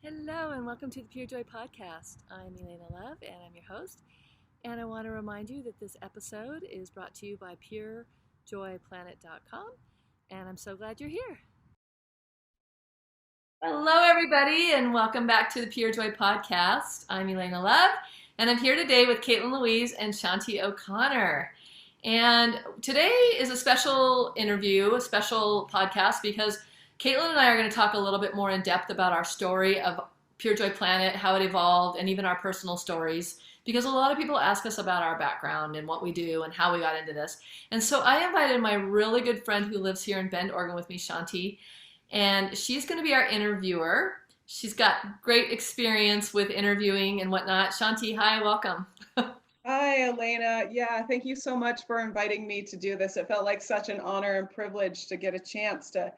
Hello and welcome to the Pure Joy Podcast. I'm Elaina Love and I'm your host. And I want to remind you that this episode is brought to you by purejoyplanet.com. And I'm so glad you're here. Hello, everybody, and welcome back to the Pure Joy Podcast. I'm Elaina Love, and I'm here today with Katelyn Louise and Shanti O'Connor. And today is a special interview, a special podcast, because Katelyn and I are going to talk a little bit more in depth about our story of Pure Joy Planet, how it evolved, and even our personal stories, because a lot of people ask us about our background and what we do and how we got into this. And so I invited my really good friend who lives here in Bend, Oregon with me, Shanti, and she's going to be our interviewer. She's got great experience with interviewing and whatnot. Shanti, hi, welcome. Hi, Elaina. Yeah, thank you so much for inviting me to do this. It felt like such an honor and privilege to get a chance to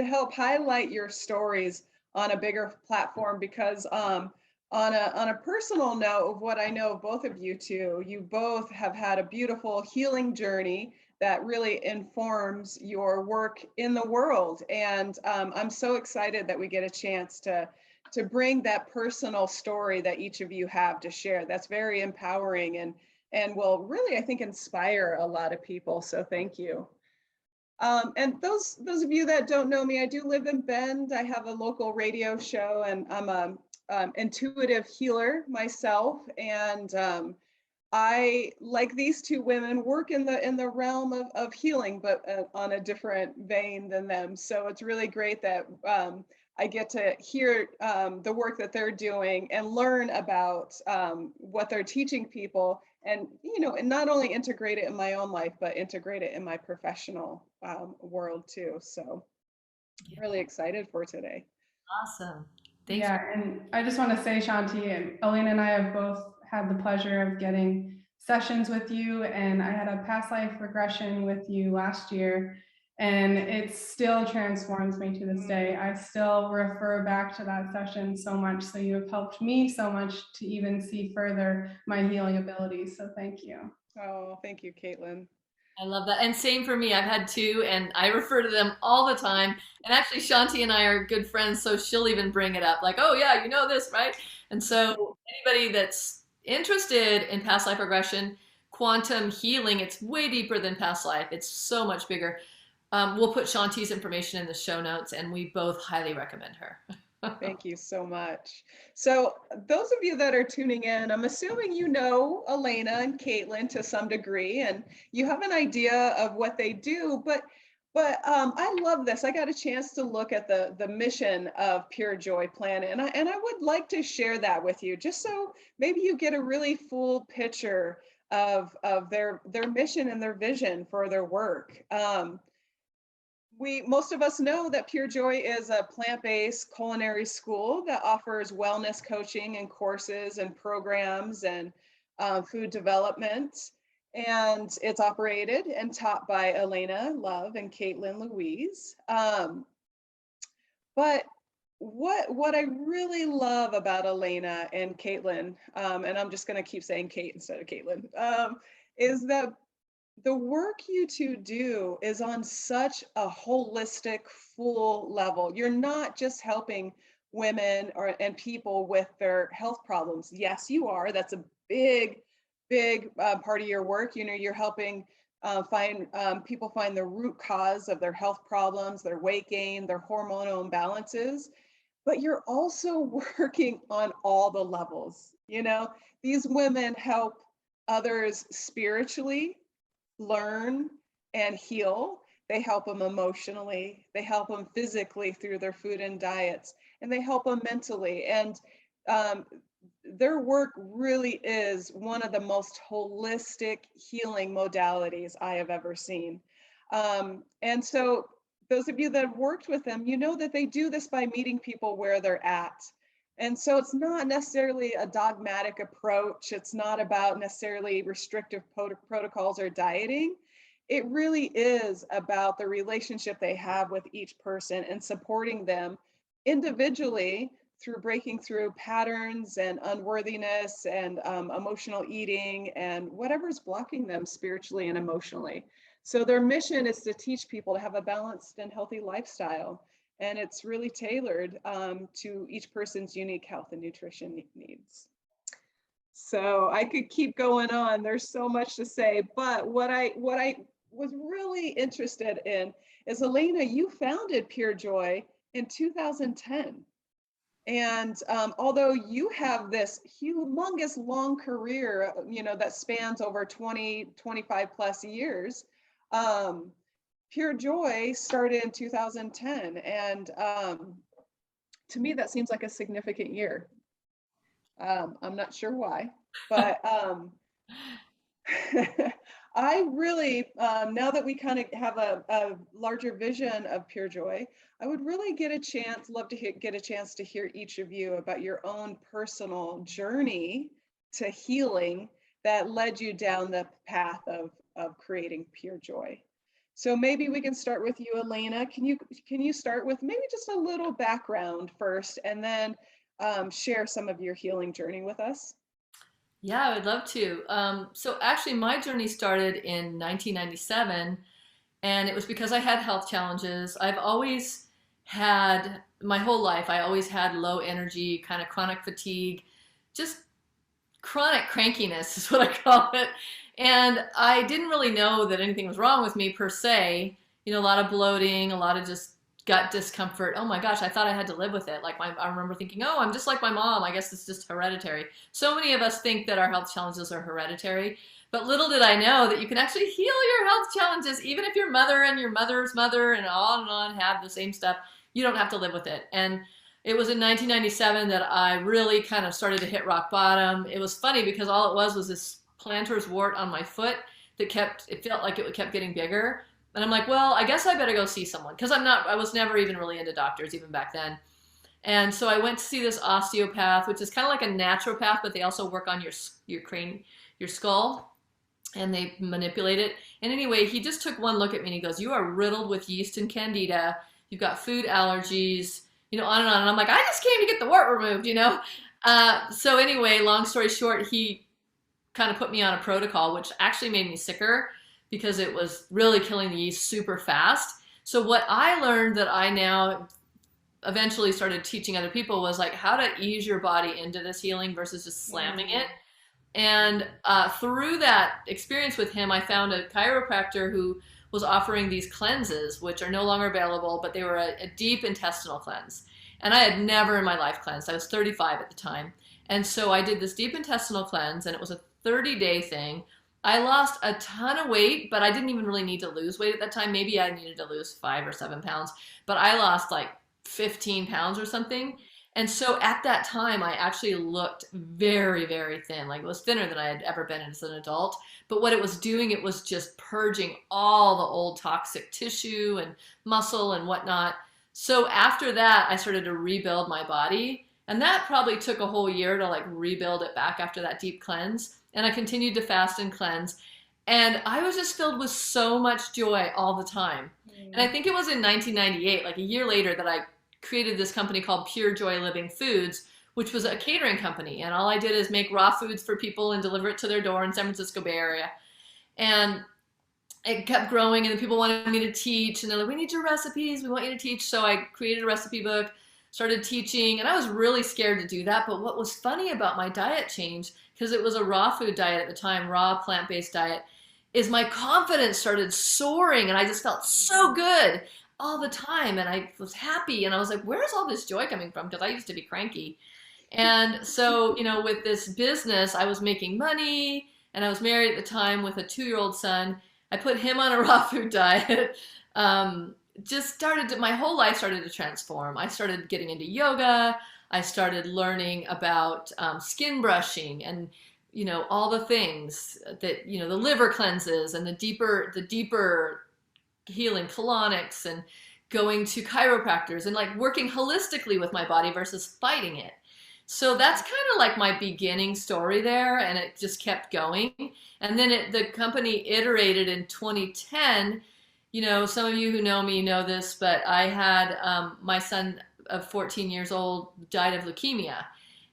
help highlight your stories on a bigger platform because on a personal note of what I know of both of you two, you both have had a beautiful healing journey that really informs your work in the world. And I'm so excited that we get a chance to bring that personal story that each of you have to share. That's very empowering and will really, I think, inspire a lot of people. So thank you. And those of you that don't know me, I do live in Bend. I have a local radio show, and I'm a intuitive healer myself. And I, like these two women, work in the realm of healing, but on a different vein than them. So it's really great that I get to hear the work that they're doing and learn about what they're teaching people, and and not only integrate it in my own life, but integrate it in my professional world too. So Yeah. really excited for today. Awesome. Thanks. Yeah, and I just want to say, Shanti, and Elaina and I have both had the pleasure of getting sessions with you, and I had a past life regression with you last year, and it still transforms me to this day. I still refer back to that session so much, so you have helped me so much to even see further my healing abilities, so thank you. Oh, thank you, Katelyn. I love that. And same for me. I've had two, and I refer to them all the time. And actually, Shanti and I are good friends, so she'll even bring it up, like, oh, yeah, you know this, right? And so, anybody that's interested in past life regression, quantum healing, it's way deeper than past life, it's so much bigger. We'll put Shanti's information in the show notes, and we both highly recommend her. Thank you so much. So those of you that are tuning in, I'm assuming you know Elaina and Katelyn to some degree, and you have an idea of what they do, but I love this. I got a chance to look at the mission of Pure Joy Planet, and I would like to share that with you, just so maybe you get a really full picture of their mission and their vision for their work. Most of us know that Pure Joy is a plant-based culinary school that offers wellness coaching and courses and programs and food development. And it's operated and taught by Elaina Love and Katelyn Louise. But what I really love about Elaina and Katelyn, and I'm just going to keep saying Kate instead of Katelyn, is that the work you two do is on such a holistic, full level. You're not just helping women and people with their health problems. Yes, you are. That's a big part of your work. You're helping people find the root cause of their health problems, their weight gain, their hormonal imbalances. But you're also working on all the levels. These women help others spiritually learn and heal. They help them emotionally, they help them physically through their food and diets, and they help them mentally. And their work really is one of the most holistic healing modalities I have ever seen. And so those of you that have worked with them, you know that they do this by meeting people where they're at. And so it's not necessarily a dogmatic approach. It's not about necessarily restrictive protocols or dieting. It really is about the relationship they have with each person and supporting them individually through breaking through patterns and unworthiness and emotional eating and whatever's blocking them spiritually and emotionally. So their mission is to teach people to have a balanced and healthy lifestyle. and it's really tailored to each person's unique health and nutrition needs. So I could keep going on. There's so much to say, but what I was really interested in is, Elaina, you founded Pure Joy in 2010. And although you have this humongous long career, that spans over 20, 25 plus years, Pure Joy started in 2010. And to me, that seems like a significant year. I'm not sure why, but I really, now that we kind of have a larger vision of Pure Joy, I would really love to get a chance to hear each of you about your own personal journey to healing that led you down the path of creating Pure Joy. So maybe we can start with you, Elaina. Can you start with maybe just a little background first, and then share some of your healing journey with us? Yeah, I would love to. So actually, my journey started in 1997, and it was because I had health challenges. I've always had, my whole life, I always had low energy, kind of chronic fatigue, just chronic crankiness is what I call it. And I didn't really know that anything was wrong with me per se. A lot of bloating, a lot of just gut discomfort. Oh my gosh, I thought I had to live with it. I remember thinking, oh, I'm just like my mom. I guess it's just hereditary. So many of us think that our health challenges are hereditary, but little did I know that you can actually heal your health challenges. Even if your mother and your mother's mother and on have the same stuff, you don't have to live with it. And it was in 1997 that I really kind of started to hit rock bottom. It was funny because all it was this plantar's wart on my foot that it felt like it kept getting bigger. And I'm like, well, I guess I better go see someone, because I was never even really into doctors even back then. And so I went to see this osteopath, which is kind of like a naturopath, but they also work on your crane, your skull, and they manipulate it. And anyway, he just took one look at me and he goes, you are riddled with yeast and candida. You've got food allergies, on and on. And I'm like, I just came to get the wart removed, So anyway, long story short, he kind of put me on a protocol, which actually made me sicker, because it was really killing the yeast super fast. So what I learned that I now eventually started teaching other people was like how to ease your body into this healing versus just slamming it. And through that experience with him, I found a chiropractor who was offering these cleanses, which are no longer available, but they were a deep intestinal cleanse. And I had never in my life cleansed. I was 35 at the time. And so I did this deep intestinal cleanse, and it was a 30-day thing. I lost a ton of weight, but I didn't even really need to lose weight at that time. Maybe I needed to lose 5 or 7 pounds, but I lost like 15 pounds or something. And so at that time, I actually looked very, very thin. Like, it was thinner than I had ever been as an adult. But what it was doing, it was just purging all the old toxic tissue and muscle and whatnot. So after that, I started to rebuild my body. And that probably took a whole year to like rebuild it back after that deep cleanse. And I continued to fast and cleanse. And I was just filled with so much joy all the time. And I think it was in 1998, like a year later, that I created this company called Pure Joy Living Foods, which was a catering company. And all I did is make raw foods for people and deliver it to their door in San Francisco Bay Area. And it kept growing, and the people wanted me to teach. And they're like, we need your recipes. We want you to teach. So I created a recipe book, started teaching. And I was really scared to do that. But what was funny about my diet change, because it was a raw food diet at the time, raw plant-based diet, is my confidence started soaring, and I just felt so good all the time, and I was happy, and I was like, where's all this joy coming from? Because I used to be cranky. And so, with this business, I was making money, and I was married at the time with a 2-year-old son. I put him on a raw food diet. My whole life started to transform. I started getting into yoga. I started learning about skin brushing and, all the things that, the liver cleanses and the deeper healing colonics, and going to chiropractors and like working holistically with my body versus fighting it. So that's kind of like my beginning story there, and it just kept going. And then the company iterated in 2010. Some of you who know me know this, but I had my son of 14 years old died of leukemia.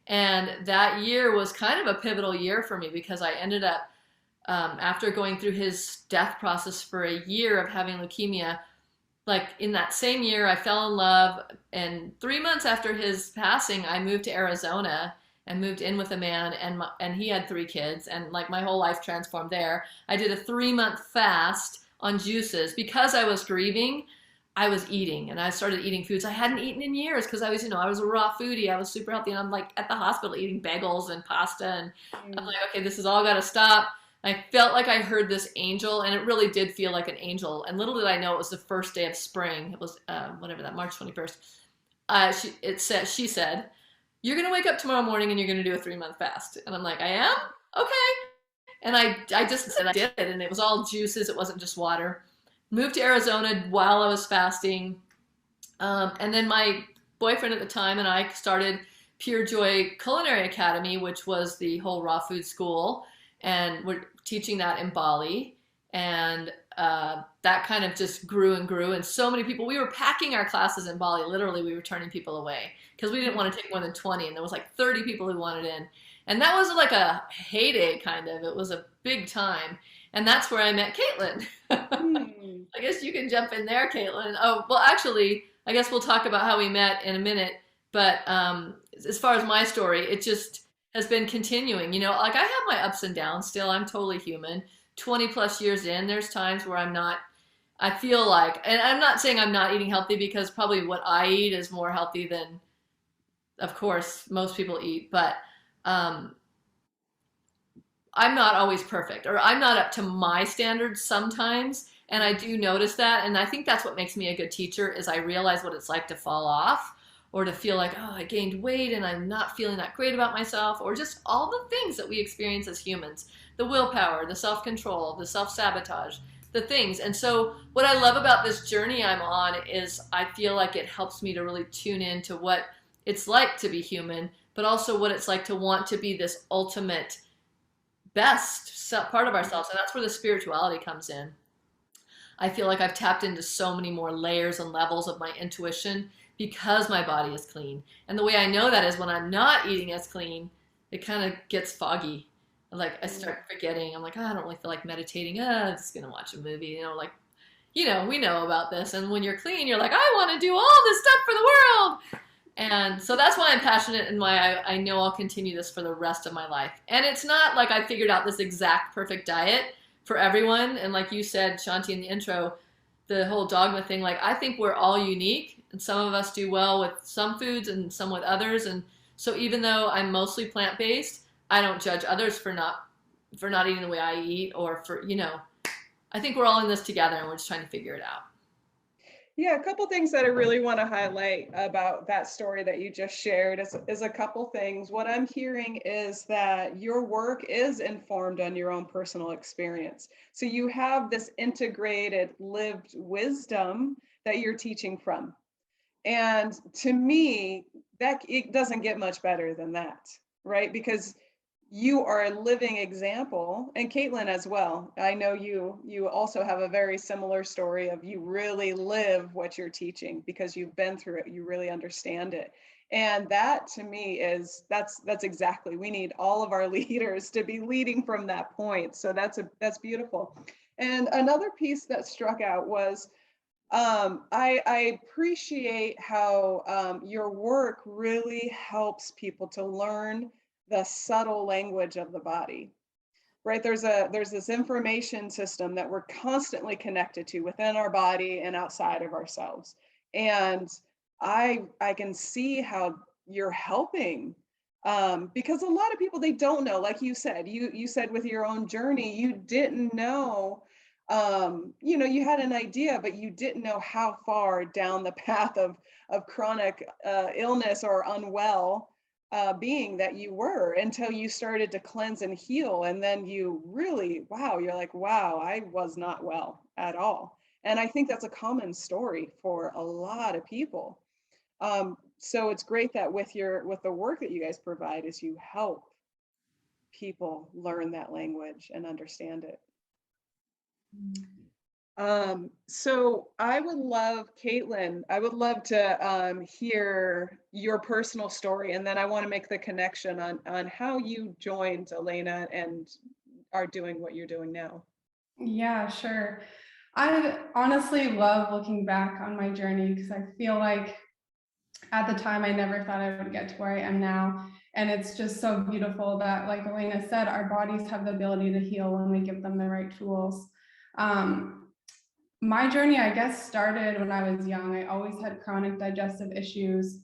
And that year was kind of a pivotal year for me, because I ended up, after going through his death process for a year of having leukemia, like in that same year, I fell in love, and 3 months after his passing, I moved to Arizona and moved in with a man, and he had 3 kids, and like my whole life transformed there. I did a 3 month fast on juices because I was grieving. I was eating, and I started eating foods I hadn't eaten in years because I was, I was a raw foodie. I was super healthy, and I'm like at the hospital eating bagels and pasta, and I'm like, okay, this has all got to stop. I felt like I heard this angel, and it really did feel like an angel. And little did I know it was the first day of spring. It was whatever that March 21st. She said, "You're gonna wake up tomorrow morning and you're gonna do a 3 month fast." And I'm like, "I am? Okay." And I just said I did it, and it was all juices. It wasn't just water. Moved to Arizona while I was fasting, and then my boyfriend at the time and I started Pure Joy Culinary Academy, which was the whole raw food school, and we're teaching that in Bali. And that kind of just grew and grew. And so many people, we were packing our classes in Bali. Literally, we were turning people away because we didn't want to take more than 20. And there was like 30 people who wanted in. And that was like a heyday, kind of. It was a big time. And that's where I met Katelyn. I guess you can jump in there, Katelyn. Oh, well, actually, I guess we'll talk about how we met in a minute. But as far as my story, it just has been continuing. Like I have my ups and downs still. I'm totally human. 20 plus years in, there's times where I feel like, and I'm not saying I'm not eating healthy because probably what I eat is more healthy than, of course, most people eat. But I'm not always perfect, or I'm not up to my standards sometimes. And I do notice that. And I think that's what makes me a good teacher is I realize what it's like to fall off or to feel like, oh, I gained weight and I'm not feeling that great about myself, or just all the things that we experience as humans, the willpower, the self-control, the self-sabotage, the things. And so what I love about this journey I'm on is I feel like it helps me to really tune into what it's like to be human, but also what it's like to want to be this ultimate best part of ourselves. And that's where the spirituality comes in. I feel like I've tapped into so many more layers and levels of my intuition because my body is clean. And the way I know that is when I'm not eating as clean, it kind of gets foggy. Like I start forgetting. I'm like, oh, I don't really feel like meditating. I'm just gonna watch a movie. We know about this. And when you're clean, you're like, I want to do all this stuff for the world. And so that's why I'm passionate, and why I know I'll continue this for the rest of my life. And it's not like I figured out this exact perfect diet for everyone. And like you said, Shanti, in the intro, the whole dogma thing, like I think we're all unique, and some of us do well with some foods and some with others. And so even though I'm mostly plant-based, I don't judge others for not eating the way I eat, or I think we're all in this together and we're just trying to figure it out. Yeah, a couple things that I really want to highlight about that story that you just shared is a couple things. What I'm hearing is that your work is informed on your own personal experience. So you have this integrated lived wisdom that you're teaching from. And to me, that it doesn't get much better than that, right? Because you are a living example, and Katelyn as well. I know you also have a very similar story of you really live what you're teaching because you've been through it, you really understand it. And that to me is that's exactly, we need all of our leaders to be leading from that point. So that's beautiful. And another piece that struck out was I appreciate how your work really helps people to learn the subtle language of the body, right? There's this information system that we're constantly connected to within our body and outside of ourselves. And I can see how you're helping, because a lot of people, they don't know, like you said, you said with your own journey, you didn't know, you had an idea, but you didn't know how far down the path of chronic illness or unwell being that you were, until you started to cleanse and heal. And then you really, wow, you're like, wow, I was not well at all. And I think that's a common story for a lot of people. So it's great that with the work that you guys provide is you help people learn that language and understand it. So I would love, Katelyn, I would love to hear your personal story, and then I want to make the connection on how you joined Elaina and are doing what you're doing now. Yeah, sure. I honestly love looking back on my journey because I feel like at the time I never thought I would get to where I am now. And it's just so beautiful that, like Elaina said, our bodies have the ability to heal when we give them the right tools. My journey, I guess, started when I was young. I always had chronic digestive issues.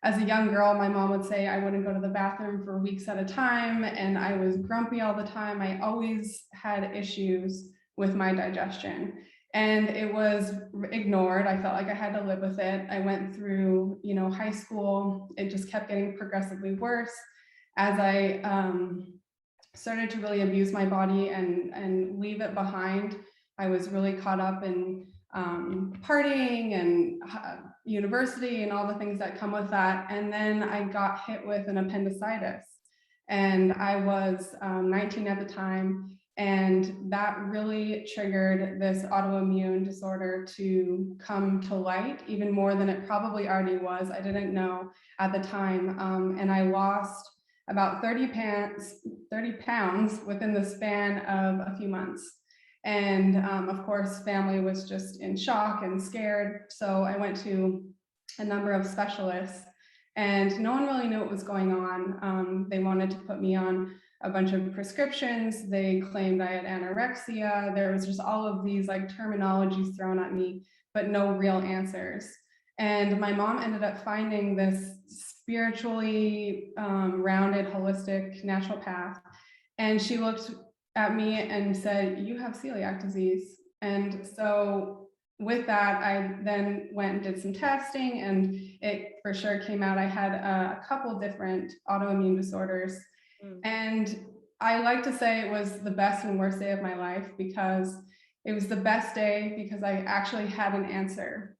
As a young girl, my mom would say I wouldn't go to the bathroom for weeks at a time, and I was grumpy all the time. I always had issues with my digestion, and it was ignored. I felt like I had to live with it. I went through, high school. It just kept getting progressively worse as I started to really abuse my body and leave it behind. I was really caught up in partying and university and all the things that come with that. And then I got hit with an appendicitis. And I was 19 at the time. And that really triggered this autoimmune disorder to come to light even more than it probably already was. I didn't know at the time. And I lost about 30 pounds within the span of a few months. And of course, family was just in shock and scared. So I went to a number of specialists and no one really knew what was going on. They wanted to put me on a bunch of prescriptions. They claimed I had anorexia. There was just all of these like terminologies thrown at me, but no real answers. And my mom ended up finding this spiritually rounded, holistic naturopath. And she looked at me and said, "You have celiac disease." And so with that, I then went and did some testing, and it for sure came out I had a couple different autoimmune disorders. And I like to say it was the best and worst day of my life, because it was the best day because I actually had an answer.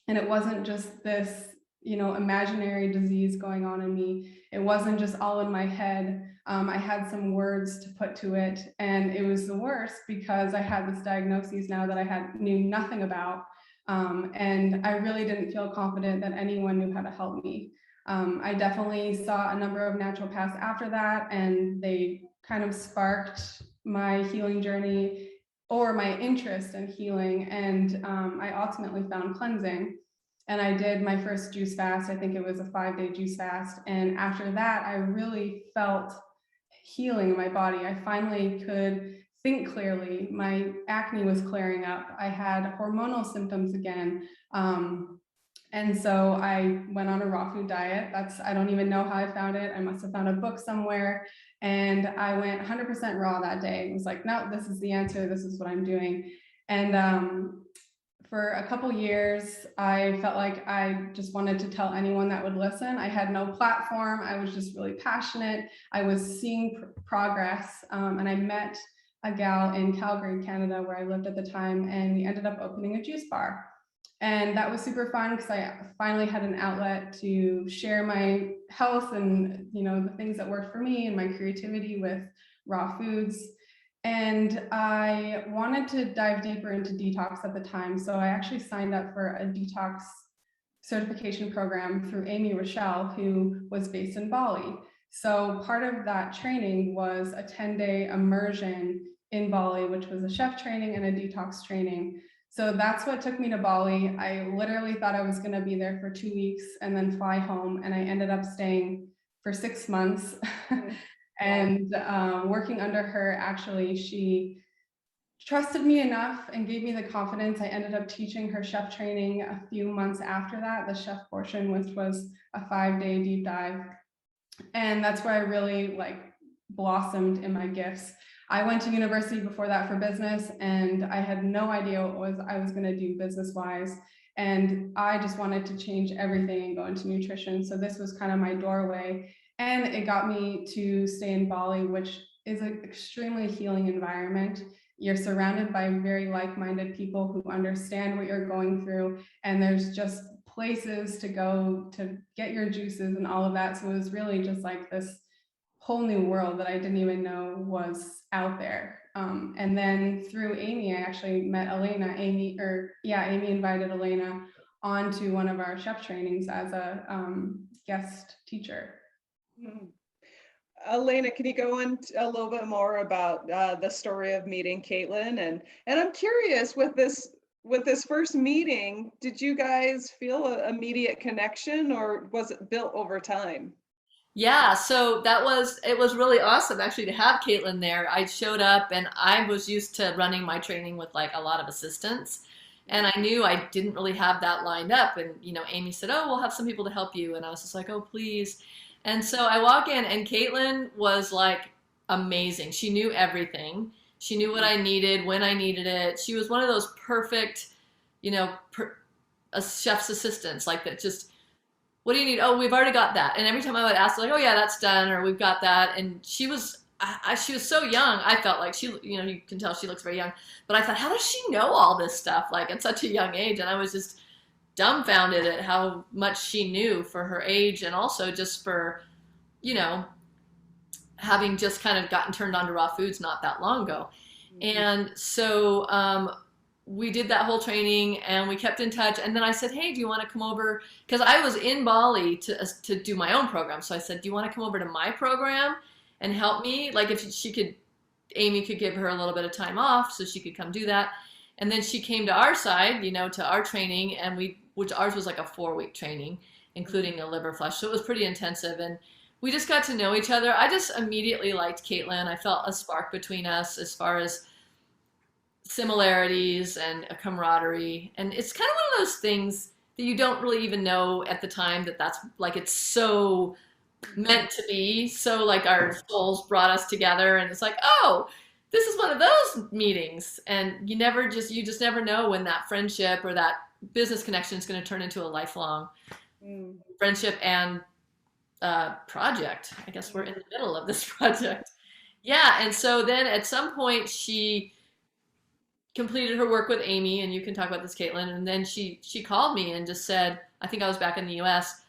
And it wasn't just this, imaginary disease going on in me. It wasn't just all in my head. I had some words to put to it, and it was the worst because I had this diagnosis now that I knew nothing about, and I really didn't feel confident that anyone knew how to help me. I definitely saw a number of naturopaths after that, and they kind of sparked my healing journey or my interest in healing, and I ultimately found cleansing. And I did my first juice fast. I think it was a 5-day juice fast. And after that, I really felt healing in my body. I finally could think clearly. My acne was clearing up. I had hormonal symptoms again. And so I went on a raw food diet. I don't even know how I found it. I must have found a book somewhere. And I went 100% raw that day. It was like, no, this is the answer. This is what I'm doing. And for a couple years, I felt like I just wanted to tell anyone that would listen. I had no platform. I was just really passionate. I was seeing progress. And I met a gal in Calgary, Canada, where I lived at the time, and we ended up opening a juice bar. And that was super fun because I finally had an outlet to share my health and, the things that worked for me and my creativity with raw foods. And I wanted to dive deeper into detox at the time. So I actually signed up for a detox certification program through Amy Rochelle, who was based in Bali. So part of that training was a 10-day immersion in Bali, which was a chef training and a detox training. So that's what took me to Bali. I literally thought I was going to be there for 2 weeks and then fly home. And I ended up staying for 6 months. And working under her, actually, she trusted me enough and gave me the confidence. I ended up teaching her chef training a few months after that, the chef portion, which was a 5-day deep dive. And that's where I really blossomed in my gifts. I went to university before that for business, and I had no idea what I was going to do business-wise. And I just wanted to change everything and go into nutrition. So this was kind of my doorway. And it got me to stay in Bali, which is an extremely healing environment. You're surrounded by very like-minded people who understand what you're going through. And there's just places to go to get your juices and all of that. So it was really just like this whole new world that I didn't even know was out there. And then through Amy, I actually met Elaina. Amy invited Elaina onto one of our chef trainings as a guest teacher. Elaina, can you go into a little bit more about the story of meeting Katelyn? And I'm curious with this first meeting, did you guys feel an immediate connection, or was it built over time? Yeah, so it was really awesome actually to have Caitlin there. I showed up and I was used to running my training with like a lot of assistants. And I knew I didn't really have that lined up. And, Amy said, "Oh, we'll have some people to help you." And I was just like, "Oh, please." And so I walk in and Caitlin was like amazing. She knew everything. She knew what I needed, when I needed it. She was one of those perfect, you know, per, chef's assistants, like that just what do you need? Oh, we've already got that. And every time I would ask, like, oh yeah, that's done, or we've got that. And she was so young. I felt like you can tell she looks very young. But I thought, how does she know all this stuff, like at such a young age? And I was just dumbfounded at how much she knew for her age, and also just for, you know, having just kind of gotten turned on to raw foods not that long ago. And so we did that whole training and we kept in touch. And then I said, "Hey, do you want to come over?" Because I was in Bali to do my own program. So I said, "Do you want to come over to my program and help me?" Like if she could, Amy could give her a little bit of time off so she could come do that. And then she came to our side, to our training, and which ours was like a 4-week training, including a liver flush. So it was pretty intensive. And we just got to know each other. I just immediately liked Caitlin. I felt a spark between us as far as similarities and a camaraderie. And it's kind of one of those things that you don't really even know at the time that that's like it's so meant to be. So like our souls brought us together, and it's like, oh, this is one of those meetings. And you just never know when that friendship or that business connection is going to turn into a lifelong friendship and project. I guess we're in the middle of this project. Yeah, and so then at some point she completed her work with Amy, and you can talk about this, Caitlin. And then she called me and just said, I think I was back in the U.S.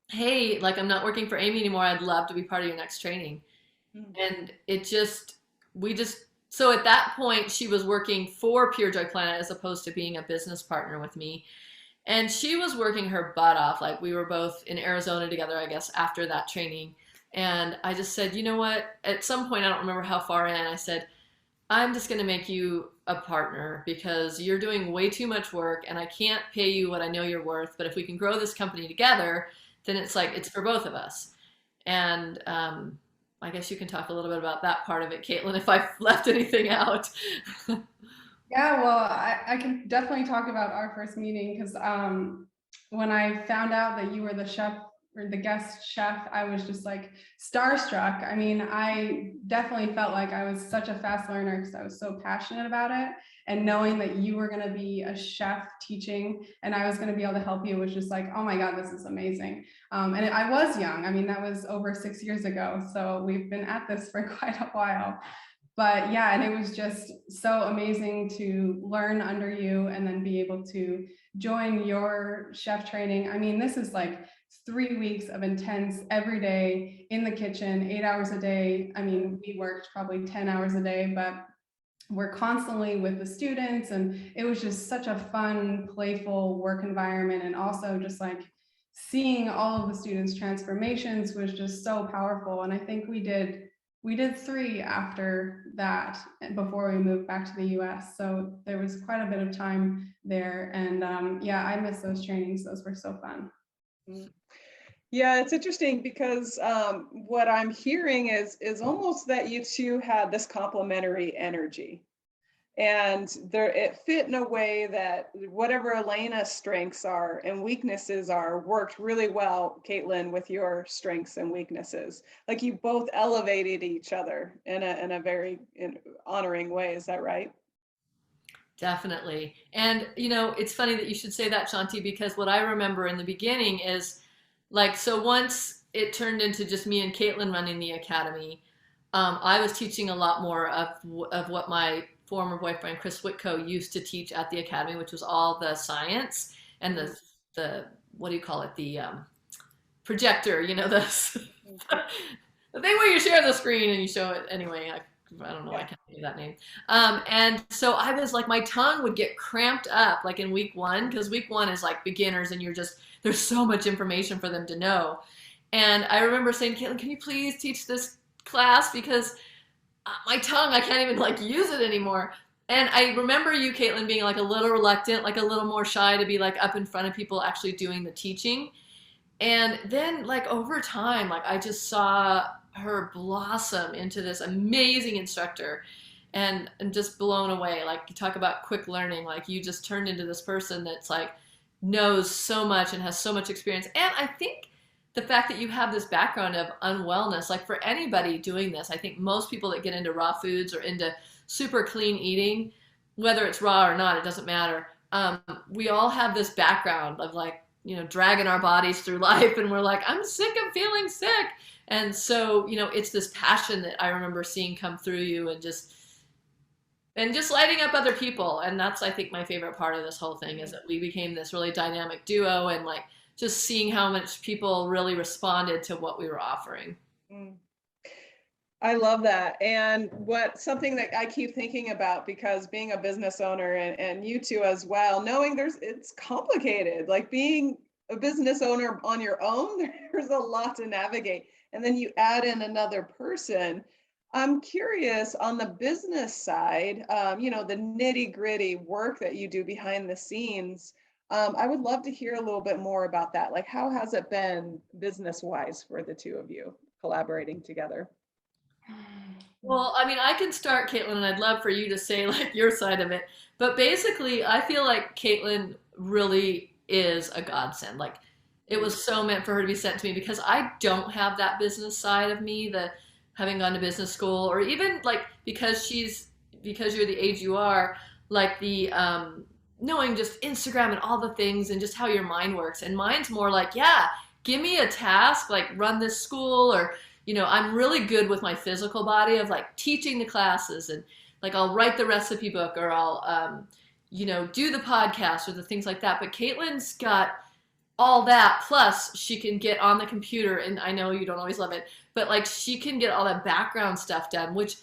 "Hey, like I'm not working for Amy anymore. I'd love to be part of your next training." And so at that point she was working for Pure Joy Planet as opposed to being a business partner with me. And she was working her butt off. Like we were both in Arizona together, I guess, after that training. And I just said, you know what? At some point, I don't remember how far in, I said, "I'm just going to make you a partner because you're doing way too much work and I can't pay you what I know you're worth. But if we can grow this company together, then it's like, it's for both of us." And I guess you can talk a little bit about that part of it, Caitlin, if I've left anything out. Yeah, well, I can definitely talk about our first meeting because when I found out that you were the chef or the guest chef, I was just like starstruck. I mean, I definitely felt like I was such a fast learner because I was so passionate about it. And knowing that you were going to be a chef teaching and I was going to be able to help you was just like, oh my God, this is amazing. And I was young. I mean, that was over 6 years ago. So we've been at this for quite a while. But yeah, and it was just so amazing to learn under you and then be able to join your chef training. I mean, this is like 3 weeks of intense every day in the kitchen, 8 hours a day. I mean, we worked probably 10 hours a day, but we're constantly with the students. And it was just such a fun, playful work environment. And also just like seeing all of the students' transformations was just so powerful. And I think we did 3 after that before we moved back to the US. So there was quite a bit of time there. And yeah, I miss those trainings. Those were so fun. Yeah, it's interesting because what I'm hearing is almost that you two had this complementary energy. And it fit in a way that whatever Elaina's strengths are and weaknesses are worked really well, Caitlin, with your strengths and weaknesses. Like you both elevated each other in a very honoring way. Is that right? Definitely. And, it's funny that you should say that, Shanti, because what I remember in the beginning is like, so once it turned into just me and Caitlin running the academy, I was teaching a lot more of what my former boyfriend, Chris Whitco, used to teach at the academy, which was all the science and the what do you call it? The projector, the thing where you share the screen and you show it anyway. I don't know, I can't think of that name. And so I was like, my tongue would get cramped up like in week 1, because week 1 is like beginners and there's so much information for them to know. And I remember saying, Katelyn, can you please teach this class? Because my tongue, I can't even like use it anymore. And I remember you, Katelyn, being like a little reluctant, like a little more shy to be like up in front of people actually doing the teaching. And then like over time, like I just saw her blossom into this amazing instructor and just blown away. Like you talk about quick learning, like you just turned into this person that's like knows so much and has so much experience. And I think the fact that you have this background of unwellness, like for anybody doing this, I think most people that get into raw foods or into super clean eating, whether it's raw or not, it doesn't matter. We all have this background of like, you know, dragging our bodies through life and we're like, I'm sick of feeling sick. And so, you know, it's this passion that I remember seeing come through you and just lighting up other people. And that's, I think, my favorite part of this whole thing is that we became this really dynamic duo and like just seeing how much people really responded to what we were offering. Mm. I love that. And something that I keep thinking about, because being a business owner and you two as well, knowing it's complicated, like being a business owner on your own, there's a lot to navigate. And then you add in another person. I'm curious on the business side, you know, the nitty gritty work that you do behind the scenes. I would love to hear a little bit more about that. Like, how has it been business wise for the two of you collaborating together? Well, I mean, I can start, Katelyn, and I'd love for you to say like your side of it. But basically, I feel like Katelyn really is a godsend. Like, it was so meant for her to be sent to me because I don't have that business side of me, the having gone to business school, or even like because you're the age you are, like the knowing just Instagram and all the things and just how your mind works. And mine's more like, yeah, give me a task, like run this school or you know, I'm really good with my physical body of like teaching the classes and like I'll write the recipe book or I'll, you know, do the podcast or the things like that. But Katelyn's got all that. Plus she can get on the computer and I know you don't always love it, but like she can get all that background stuff done, which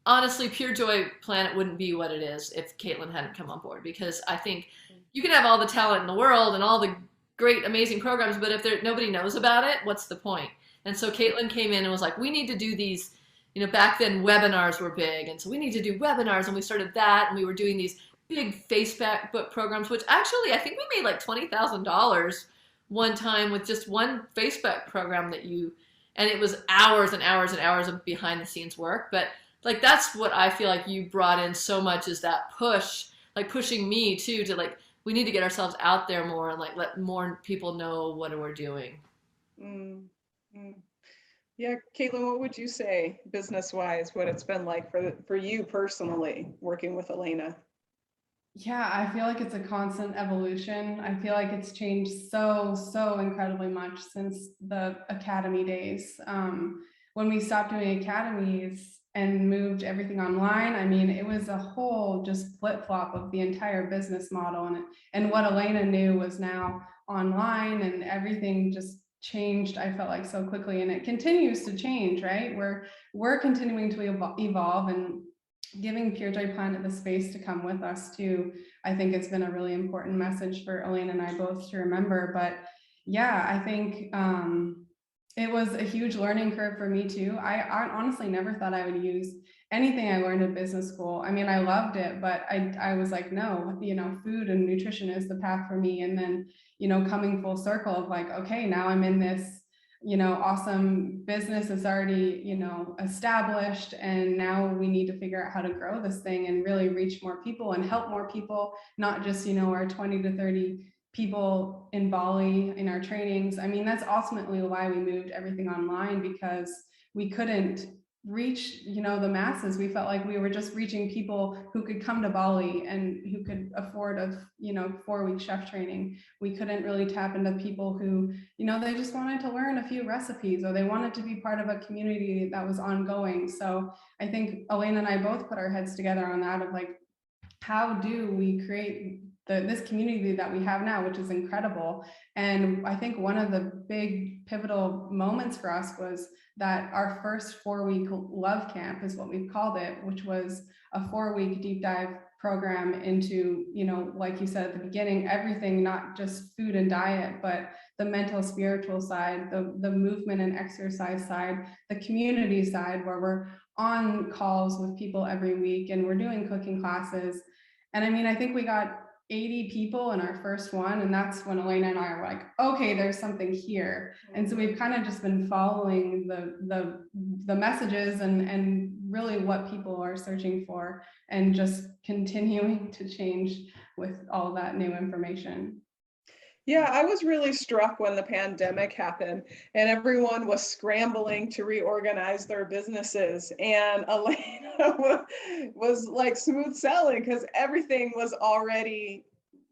honestly, Pure Joy Planet wouldn't be what it is if Katelyn hadn't come on board because I think you can have all the talent in the world and all the great, amazing programs, but if nobody knows about it, what's the point? And so Katelyn came in and was like, we need to do these, you know, back then webinars were big. And so we need to do webinars. And we started that. And we were doing these big Facebook programs, which actually I think we made like $20,000 one time with just one Facebook program and it was hours and hours and hours of behind the scenes work. But like, that's what I feel like you brought in so much is that push, like pushing me too, to like, we need to get ourselves out there more and like let more people know what we're doing. Mm. Yeah, Katelyn, what would you say business-wise, what it's been like for you personally working with Elaina? Yeah, I feel like it's a constant evolution. I feel like it's changed so incredibly much since the academy days. When we stopped doing academies and moved everything online, I mean, it was a whole just flip-flop of the entire business model. And what Elaina knew was now online and everything just changed, I felt like so quickly, and it continues to change, right? We're continuing to evolve and giving Pure Joy Planet the space to come with us too. I think it's been a really important message for Elaina and I both to remember. But yeah, I think it was a huge learning curve for me too. I honestly never thought I would use anything I learned in business school. I mean, I loved it, but I was like, no, you know, food and nutrition is the path for me. And then, you know, coming full circle of like, okay, now I'm in this, you know, awesome business is already, you know, established. And now we need to figure out how to grow this thing and really reach more people and help more people, not just, you know, our 20 to 30 people in Bali in our trainings. I mean, that's ultimately why we moved everything online, because we couldn't reach, you know, the masses. We felt like we were just reaching people who could come to Bali and who could afford a, you know, 4-week chef training. We couldn't really tap into people who, you know, they just wanted to learn a few recipes or they wanted to be part of a community that was ongoing. So I think Elaina and I both put our heads together on that of like, how do we create this community that we have now, which is incredible. And I think one of the big pivotal moments for us was that our first 4-week love camp is what we've called it, which was a 4-week deep dive program into, like you said at the beginning, everything, not just food and diet, but the mental, spiritual side, the movement and exercise side, the community side, where we're on calls with people every week and we're doing cooking classes. And I mean, I think we got 80 people in our first one, and that's when Elaina and I were like, okay, there's something here. And so we've kind of just been following the messages and really what people are searching for, and just continuing to change with all that new information. Yeah, I was really struck when the pandemic happened and everyone was scrambling to reorganize their businesses. And Elaina was like smooth sailing because everything was already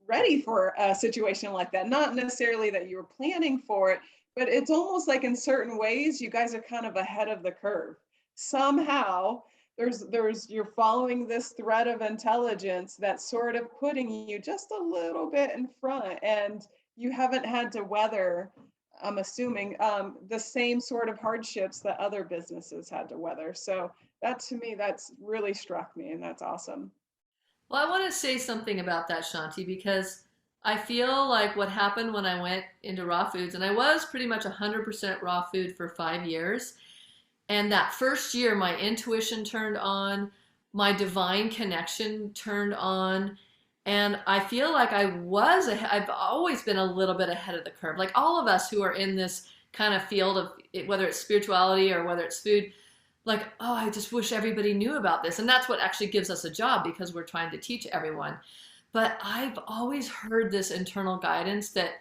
ready for a situation like that. Not necessarily that you were planning for it, but it's almost like in certain ways, you guys are kind of ahead of the curve. Somehow, you're following this thread of intelligence that's sort of putting you just a little bit in front, and you haven't had to weather, I'm assuming, the same sort of hardships that other businesses had to weather. So that, to me, that's really struck me, and that's awesome. Well, I want to say something about that, Shanti, because I feel like what happened when I went into raw foods, and I was pretty much 100% raw food for 5 years. And that first year, my intuition turned on, my divine connection turned on. And I feel like I've always been a little bit ahead of the curve. Like all of us who are in this kind of field of whether it's spirituality or whether it's food, like, oh, I just wish everybody knew about this. And that's what actually gives us a job, because we're trying to teach everyone. But I've always heard this internal guidance that,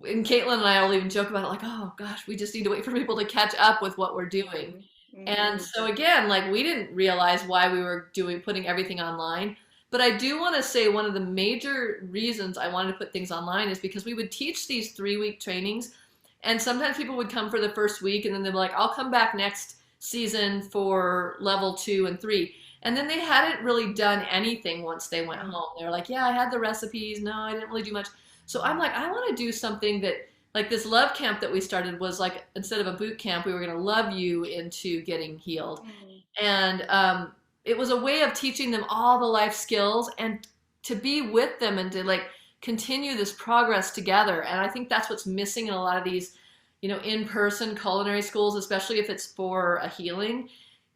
and Katelyn and I will even joke about it, like, oh gosh, we just need to wait for people to catch up with what we're doing. Mm-hmm. And so again, like we didn't realize why we were putting everything online. But I do want to say one of the major reasons I wanted to put things online is because we would teach these 3-week trainings, and sometimes people would come for the first week and then they'd be like, I'll come back next season for level 2 and 3. And then they hadn't really done anything once they went home. They were like, yeah, I had the recipes. No, I didn't really do much. So I'm like, I want to do something that, like this love camp that we started was like, instead of a boot camp, we were going to love you into getting healed. And it was a way of teaching them all the life skills and to be with them and to like continue this progress together. And I think that's what's missing in a lot of these, in-person culinary schools, especially if it's for a healing,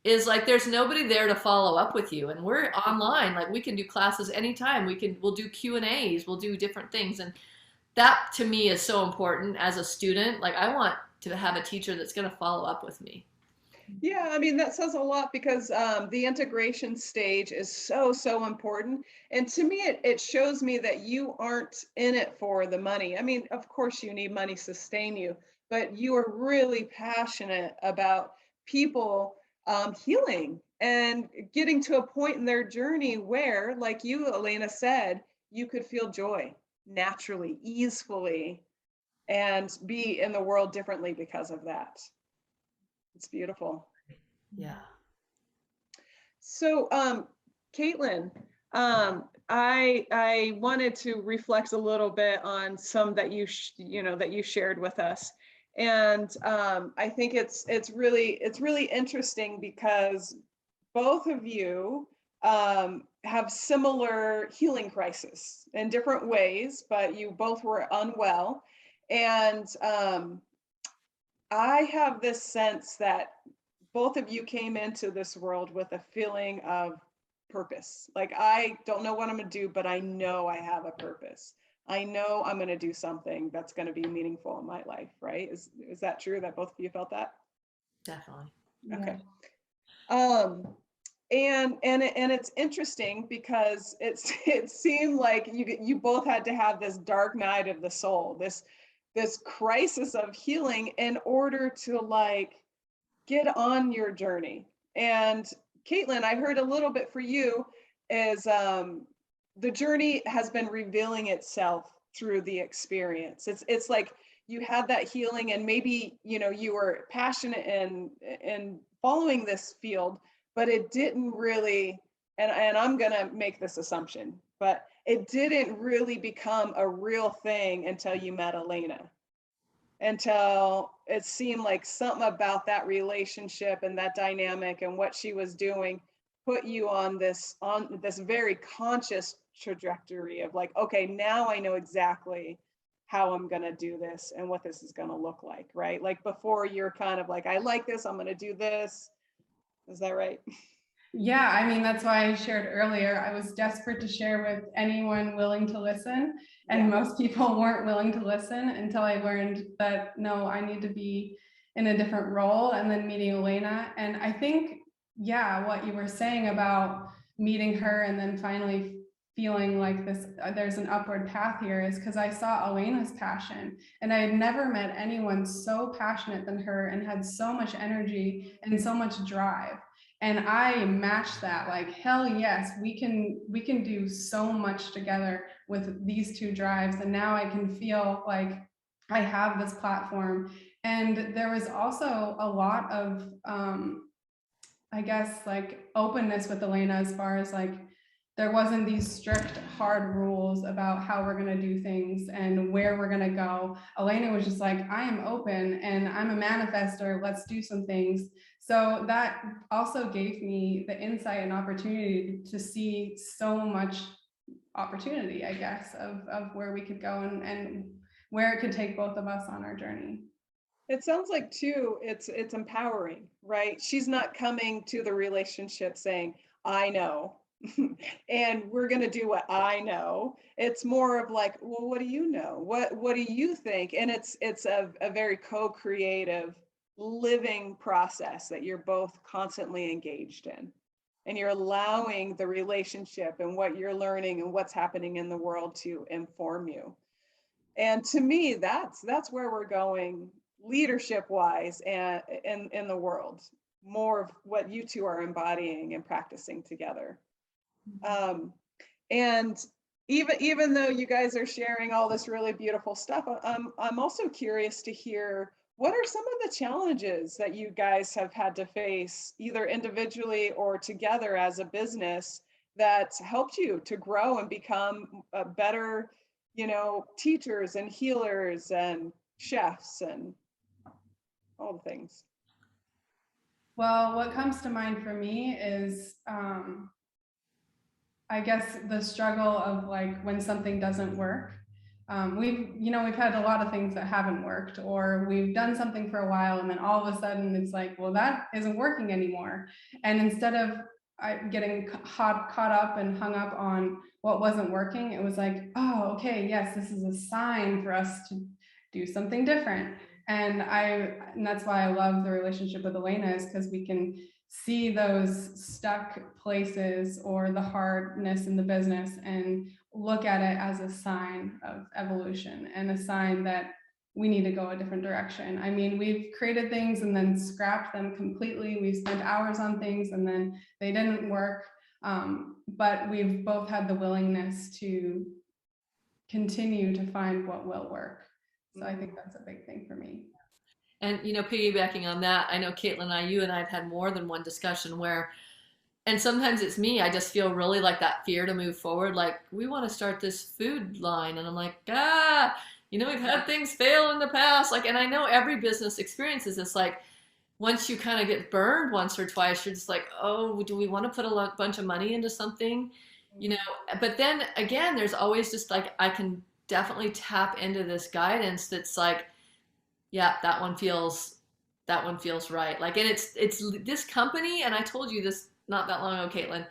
is like there's nobody there to follow up with you. And we're online, like we can do classes anytime. We'll do Q&As, we'll do different things. And that to me is so important as a student. Like I want to have a teacher that's going to follow up with me. Yeah, I mean, that says a lot because the integration stage is so important. And to me, it shows me that you aren't in it for the money. I mean, of course you need money to sustain you, but you are really passionate about people healing and getting to a point in their journey where, like you, Elaina, said, you could feel joy naturally, easily, and be in the world differently because of that. It's beautiful. Yeah. So, Katelyn, I wanted to reflect a little bit on some that that you shared with us, and I think it's really interesting because both of you have similar healing crises in different ways, but you both were unwell, and I have this sense that both of you came into this world with a feeling of purpose. Like, I don't know what I'm going to do, but I know I have a purpose. I know I'm going to do something that's going to be meaningful in my life, right? Is that true that both of you felt that? Definitely. Okay. And it's interesting because it seemed like you both had to have this dark night of the soul, this crisis of healing in order to like get on your journey. And Katelyn, I heard a little bit for you is the journey has been revealing itself through the experience. It's like you had that healing, and maybe you were passionate in following this field, but it didn't really, and I'm gonna make this assumption, but it didn't really become a real thing until you met Elaina, until it seemed like something about that relationship and that dynamic and what she was doing put you on this very conscious trajectory of like, okay, now I know exactly how I'm going to do this and what this is going to look like, right? Like before you're kind of like, I like this, I'm going to do this. Is that right? Yeah, I mean, that's why I shared earlier. I was desperate to share with anyone willing to listen, and most people weren't willing to listen until I learned that, no, I need to be in a different role, and then meeting Elaina. And I think, yeah, what you were saying about meeting her and then finally feeling like this, there's an upward path here, is because I saw Elena's passion, and I had never met anyone so passionate than her and had so much energy and so much drive. And I matched that, like, hell yes, we can do so much together with these two drives. And now I can feel like I have this platform. And there was also a lot of I guess like openness with Elaina, as far as like there wasn't these strict hard rules about how we're going to do things and where we're going to go. Elaina was just like, I am open and I'm a manifester, let's do some things. So that also gave me the insight and opportunity to see so much opportunity, I guess, of where we could go and where it could take both of us on our journey. It sounds like too, it's empowering, right? She's not coming to the relationship saying, I know, and we're going to do what I know. It's more of like, well, what do you know? What do you think? And it's a very co-creative living process that you're both constantly engaged in. And you're allowing the relationship and what you're learning and what's happening in the world to inform you. And to me, that's where we're going leadership wise and in the world, more of what you two are embodying and practicing together. And even though you guys are sharing all this really beautiful stuff, I'm also curious to hear, what are some of the challenges that you guys have had to face either individually or together as a business that's helped you to grow and become a better, teachers and healers and chefs and all the things? Well, what comes to mind for me is I guess the struggle of like when something doesn't work. We've had a lot of things that haven't worked, or we've done something for a while and then all of a sudden it's like, well, that isn't working anymore. And instead of getting caught up and hung up on what wasn't working, it was like, oh, okay, yes, this is a sign for us to do something different. And that's why I love the relationship with Elaina, is because we can see those stuck places or the hardness in the business and look at it as a sign of evolution and a sign that we need to go a different direction. I mean, we've created things and then scrapped them completely. We've spent hours on things and then they didn't work. But we've both had the willingness to continue to find what will work. So I think that's a big thing for me. And, piggybacking on that, I know Katelyn you and I have had more than one discussion where, and sometimes it's me, I just feel really like that fear to move forward. Like, we want to start this food line. And I'm like, we've had things fail in the past. Like, and I know every business experiences this. Like, once you kind of get burned once or twice, you're just like, oh, do we want to put a bunch of money into something? But then again, there's always just like, I can definitely tap into this guidance that's like, yeah, that one feels right. Like, and it's this company, and I told you this not that long ago, Katelyn,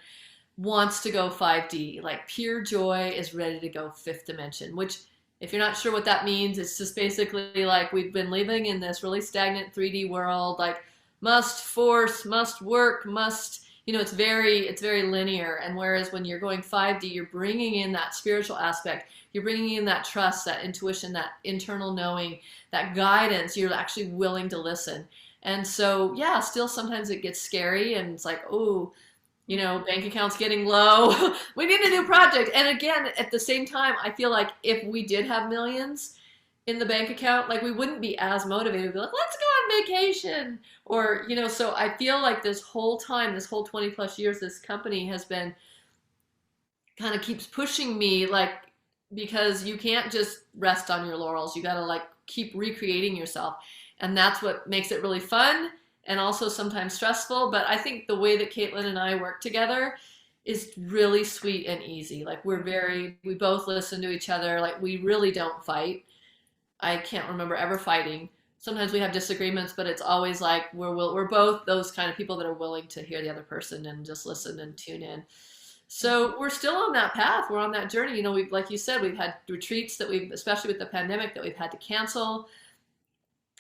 wants to go 5D. Like, Pure Joy is ready to go fifth dimension, which, if you're not sure what that means, it's just basically like we've been living in this really stagnant 3D world, like must force, must work, must, it's very linear. And whereas when you're going 5D, you're bringing in that spiritual aspect, you're bringing in that trust, that intuition, that internal knowing, that guidance. You're actually willing to listen. And so, yeah, still sometimes it gets scary and it's like, oh, bank account's getting low. We need a new project. And again, at the same time, I feel like if we did have millions in the bank account, like, we wouldn't be as motivated. We'd be like, let's go on vacation. Or, so I feel like this whole time, this whole 20 plus years, this company has been kind of keeps pushing me, like, because you can't just rest on your laurels. You got to like keep recreating yourself. And that's what makes it really fun. and also sometimes stressful. But I think the way that Katelyn and I work together is really sweet and easy. Like we both listen to each other. Like we really don't fight. I can't remember ever fighting. Sometimes we have disagreements, but it's always like we're both those kind of people that are willing to hear the other person and just listen and tune in. So we're still on that path. We're on that journey. You know, we've, like you said, we've had retreats that we've, especially with the pandemic, that we've had to cancel.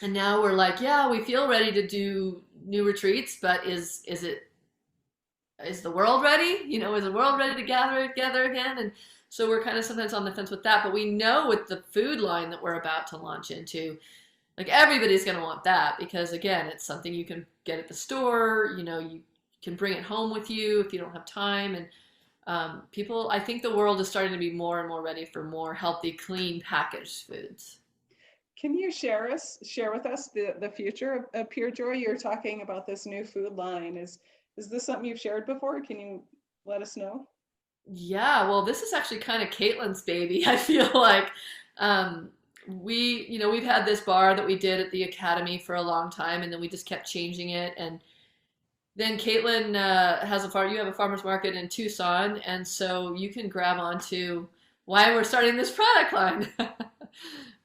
And now we're like, yeah, we feel ready to do new retreats, but is the world ready? You know, is the world ready to gather together again? And so we're kind of sometimes on the fence with that. But we know with the food line that we're about to launch into, like everybody's going to want that because again, it's something you can get at the store. You know, you can bring it home with you if you don't have time. And people, I think the world is starting to be more and more ready for more healthy, clean packaged foods. Can you share with us the future of Pure Joy? You're talking about this new food line. Is this something you've shared before? Can you let us know? Yeah, well, this is actually kind of Caitlin's baby. I feel like we've had this bar that we did at the academy for a long time, and then we just kept changing it. And then Katelyn you have a farmer's market in Tucson, and so you can grab onto why we're starting this product line.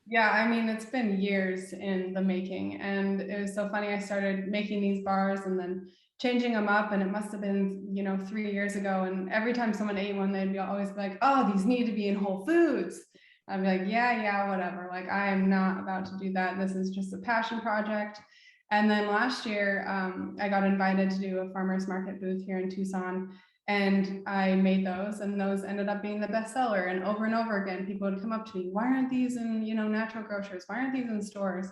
Yeah, I mean, it's been years in the making, and it was so funny. I started making these bars and then changing them up, and it must have been, 3 years ago. And every time someone ate one, they'd always be like, "Oh, these need to be in Whole Foods." I'd be like, "Yeah, whatever. Like, I am not about to do that. This is just a passion project." And then last year, I got invited to do a farmers market booth here in Tucson, and I made those, and those ended up being the bestseller. And over again, people would come up to me, "Why aren't these in, natural grocers? Why aren't these in stores?"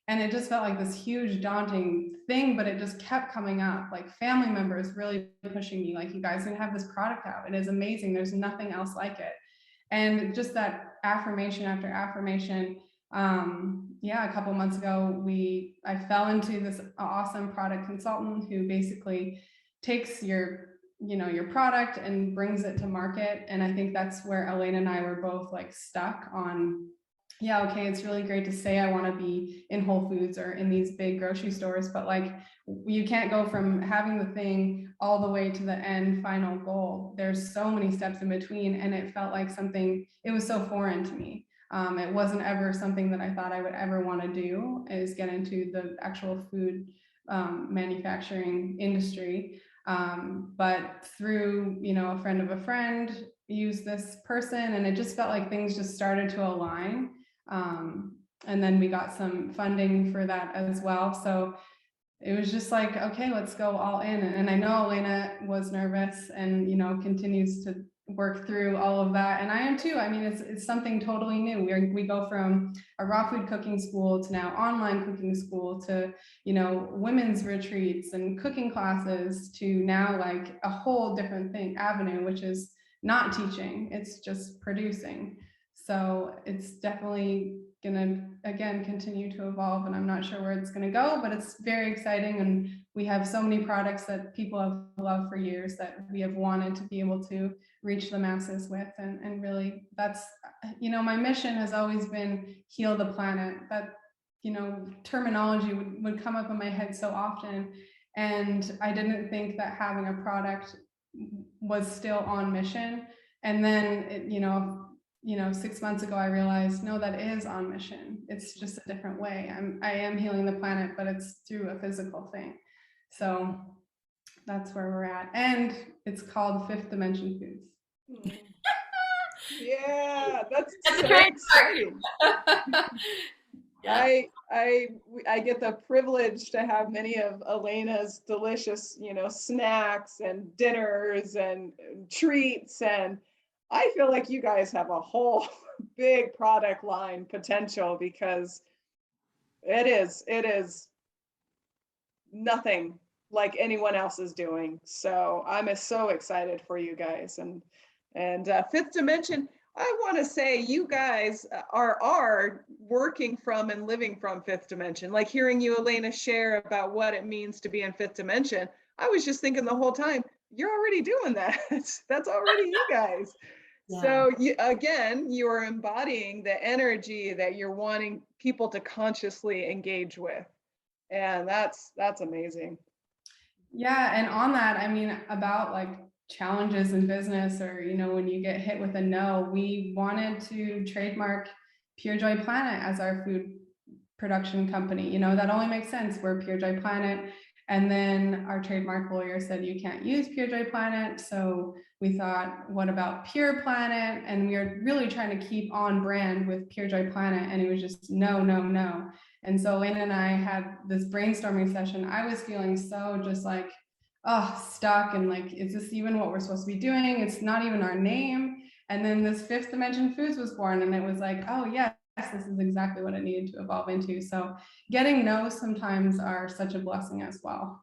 And it just felt like this huge daunting thing, but it just kept coming up. Like family members really pushing me, like, "You guys can have this product out. It is amazing. There's nothing else like it." And just that affirmation after affirmation. Yeah, a couple months ago, I fell into this awesome product consultant who basically takes your product and brings it to market. And I think that's where Elaina and I were both like stuck on, yeah, okay, it's really great to say I want to be in Whole Foods or in these big grocery stores, but like you can't go from having the thing all the way to the end final goal. There's so many steps in between, and it felt like it was so foreign to me. It wasn't ever something that I thought I would ever want to do, is get into the actual food manufacturing industry. But through, a friend of a friend used this person, and it just felt like things just started to align. And then we got some funding for that as well. So it was just like, okay, let's go all in. And I know Elaina was nervous and, continues to work through all of that. And I am too. I mean, it's something totally new. We go from a raw food cooking school to now online cooking school to, women's retreats and cooking classes to now like a whole different avenue, which is not teaching, it's just producing. So it's definitely gonna, again, continue to evolve, and I'm not sure where it's gonna go, but it's very exciting. And we have so many products that people have loved for years that we have wanted to be able to reach the masses with. And really, that's, my mission has always been heal the planet. That, terminology would come up in my head so often. And I didn't think that having a product was still on mission. And then, 6 months ago, I realized, no, that is on mission. It's just a different way. I am healing the planet, but it's through a physical thing. So that's where we're at. And it's called Fifth Dimension Foods. Yeah, that's That's so a great exciting. Yeah. I get the privilege to have many of Elena's delicious, snacks and dinners and treats, and I feel like you guys have a whole big product line potential, because it is nothing like anyone else is doing. So I'm so excited for you guys. And Fifth Dimension, I want to say you guys are working from and living from Fifth Dimension. Like hearing you, Elaina, share about what it means to be in Fifth Dimension, I was just thinking the whole time, you're already doing that. That's already you guys. Yeah. So you are embodying the energy that you're wanting people to consciously engage with. And that's amazing. Yeah, and on that, I mean, about like challenges in business, or when you get hit with a no, we wanted to trademark Pure Joy Planet as our food production company. That only makes sense. We're Pure Joy Planet. And then our trademark lawyer said you can't use Pure Joy Planet. So we thought, what about Pure Planet? And we were really trying to keep on brand with Pure Joy Planet, and it was just no, no, no. And so Elaina and I had this brainstorming session. I was feeling so just like, oh, stuck, and like, is this even what we're supposed to be doing? It's not even our name. And then this Fifth Dimension Foods was born, and it was like, oh yes, this is exactly what it needed to evolve into. So getting no's sometimes are such a blessing as well.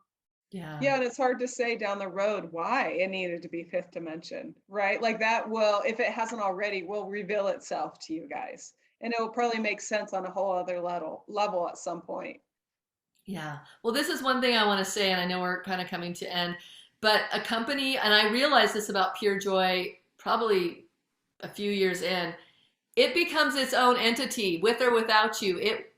Yeah, and it's hard to say down the road why it needed to be Fifth Dimension, right? Like that will, if it hasn't already, will reveal itself to you guys. And it will probably make sense on a whole other level at some point. Yeah. Well, this is one thing I want to say, and I know we're kind of coming to end, but a company, and I realized this about Pure Joy probably a few years in, it becomes its own entity with or without you. It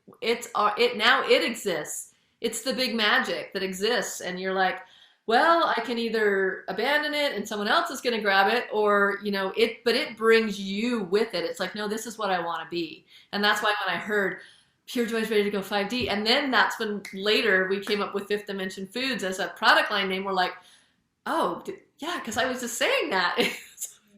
now it exists. It's the big magic that exists, and you're like, well, I can either abandon it and someone else is going to grab it, or but it brings you with it. It's like, no, this is what I want to be. And that's why when I heard Pure Joy's ready to go 5D, and then that's when later we came up with Fifth Dimension Foods as a product line name. We're like, oh yeah, because I was just saying that.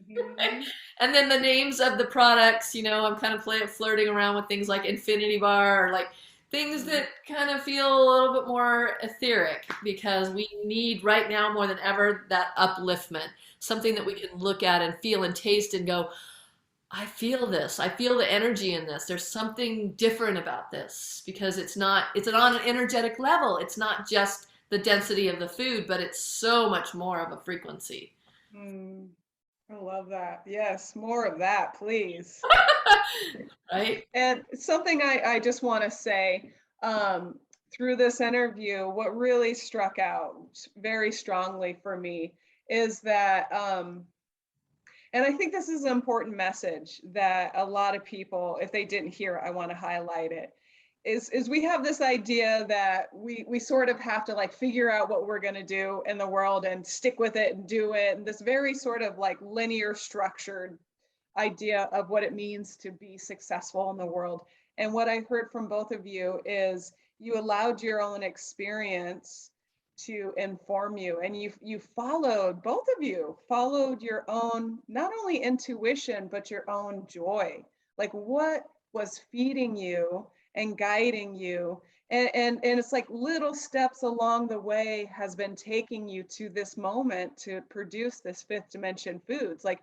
Mhm. And then the names of the products, I'm kind of flirting around with things like Infinity Bar, or like things that kind of feel a little bit more etheric, because we need right now more than ever that upliftment, something that we can look at and feel and taste and go, I feel this. I feel the energy in this. There's something different about this, because it's on an energetic level. It's not just the density of the food, but it's so much more of a frequency. Mm, I love that. Yes, more of that, please. Right? And something I just want to say, through this interview, what really struck out very strongly for me is that, and I think this is an important message that a lot of people, if they didn't hear it, I want to highlight it, is we have this idea that we sort of have to like figure out what we're going to do in the world and stick with it and do it. And this very sort of like linear structured idea of what it means to be successful in the world. And what I heard from both of you is you allowed your own experience to inform you, and you followed, both of you followed your own, not only intuition but your own joy, like what was feeding you and guiding you. And it's like little steps along the way has been taking you to this moment to produce this Fifth Dimension Foods. Like,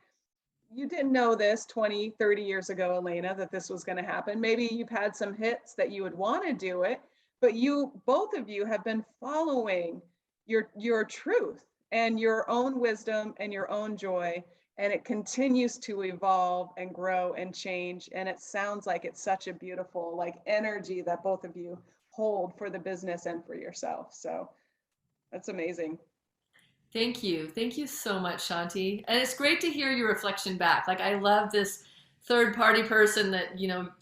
you didn't know this 20, 30 years ago, Elaina, that this was going to happen. Maybe you've had some hits that you would want to do it, but both of you have been following your truth and your own wisdom and your own joy. And it continues to evolve and grow and change. And it sounds like it's such a beautiful like energy that both of you hold for the business and for yourself. So that's amazing. Thank you. Thank you so much, Shanti. And it's great to hear your reflection back. Like, I love this third party person that,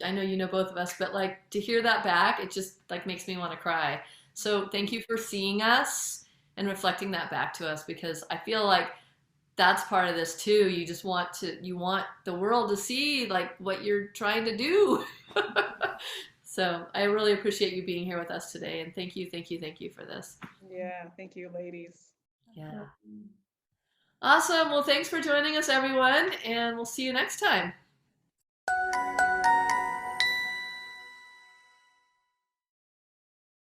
I know both of us, but like to hear that back, it just like makes me want to cry. So thank you for seeing us and reflecting that back to us, because I feel like that's part of this too. You want the world to see like what you're trying to do. So I really appreciate you being here with us today. And thank you, thank you, thank you for this. Yeah, thank you, ladies. Yeah. Awesome. Well, thanks for joining us, everyone, and we'll see you next time.